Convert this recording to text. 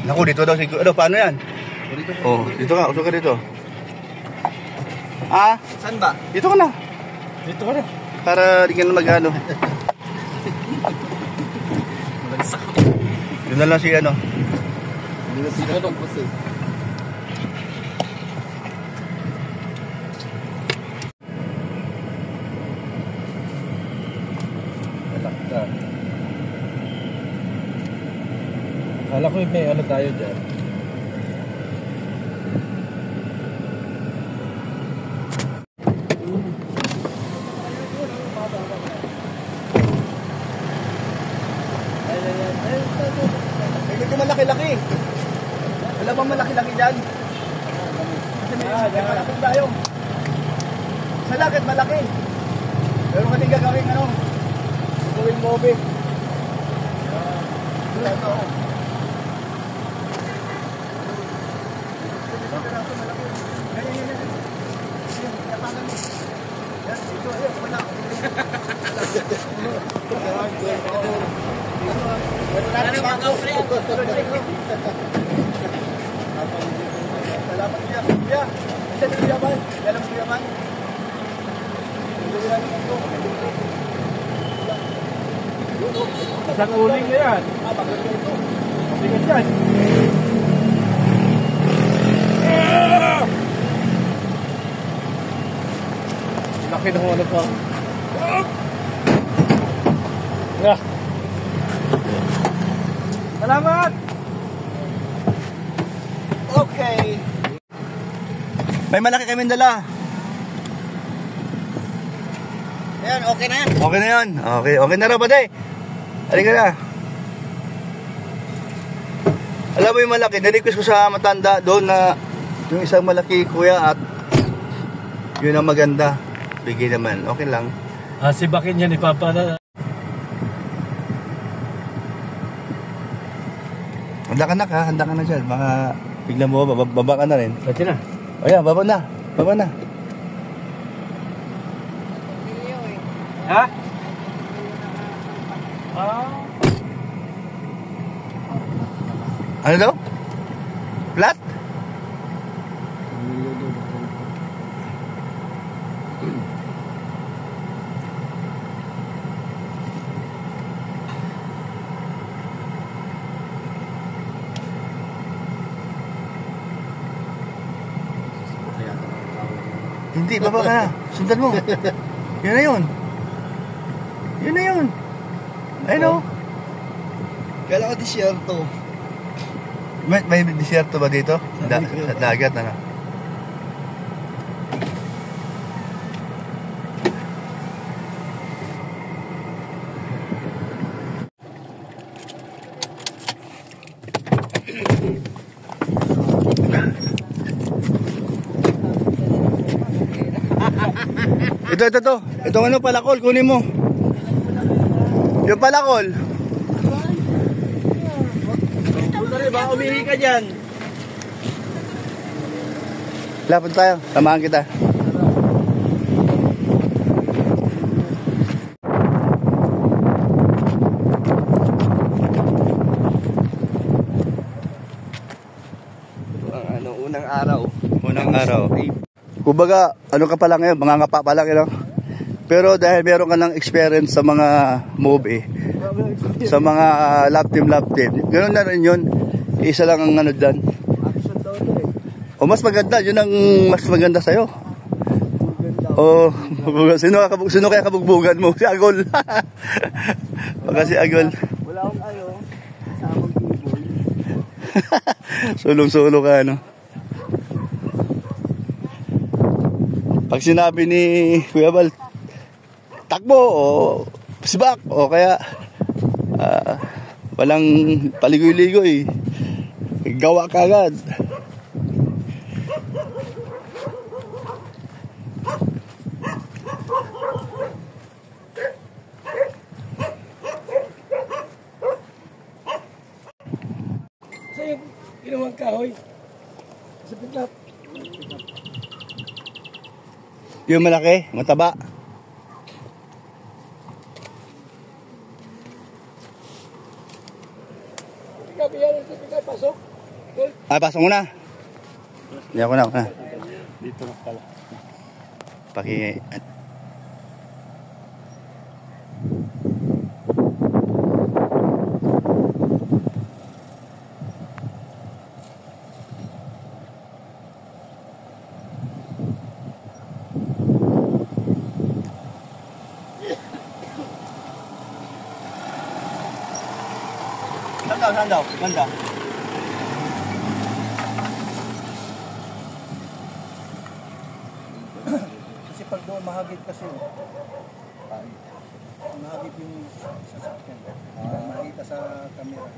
Naku, dito daw si... Ano, paano yan? Dito. Oh, dito ka. Usok ka dito. Ah? Saan ba? Dito ka na. Dito ka na. Para di ka na mag-ano. Yun na lang si ano. Hindi na sila nung kasi. Malakta. Akala ko may ano tayo dyan. Medyo malaki-laki. Wala bang malaki-laki dyan? Kasi may malaki tayo. Sa lakit malaki. Pero kung gagawin ano, gawin mobe. Wala ito. Salamat niya. Kuya, isa ni Kuya Man. Alam mo Kuya Man? Isang uling na yan. Maganda ito. Bigat yan. Laki ng ano pa. Salamat! Okay. May malaki kaming dala. Ayan, okay na yan. Okay na yan. Okay na raw ba, day? Halika na. Alam mo yung malaki, na-request ko sa matanda doon na yung isang malaki kuya at yun ang maganda. Bigay naman, okay lang. Sibakin yan, ipapala. Handa ka na ka, handa ka na dyan. Baka bigla mo, baba ka na rin. Pati na. O yan, baba na. Baba na. Ha? Ano daw? Flat? Hindi, baba ka na. Sundan mo. Yun na yun. Yun na yun. Ayun o. Kala ko disyerto. May disyerto ba dito? Dagat na. Ito. Itong ano, palakol, kunin mo. Yung palakol. Baka umihi ka dyan. Lapad tayo, samahan kita. Unang araw. Unang araw. Kumbaga, ano ka pa lang ngayon, mangangapa pa lang, you know? Pero dahil meron ka ng experience sa mga movie, sa mga lap team, ganoon na rin yun. Isa lang ang ano dyan. O mas maganda, yun ang mas maganda sa'yo. O, sino kaya kabugbugan mo? Si Agol. Baka si Agol. Wala akong samang keyboard. Sulong-sulo ka, ano? Pag sinabi ni Kuya Bal, takbo o sibak o kaya walang paligoy-ligoy, gawa ka agad. Sa'yo, ginawang kahoy. Sa pitlap. Yung malaki, mataba. Ikaw, pasok. Ah, pasok mo na. Hindi ako na. Dito na pala. Paki... Saan daw? Ganda. Kasi pag doon mahagit kasi. Mahagit yung sasakyan. Makita sa camera.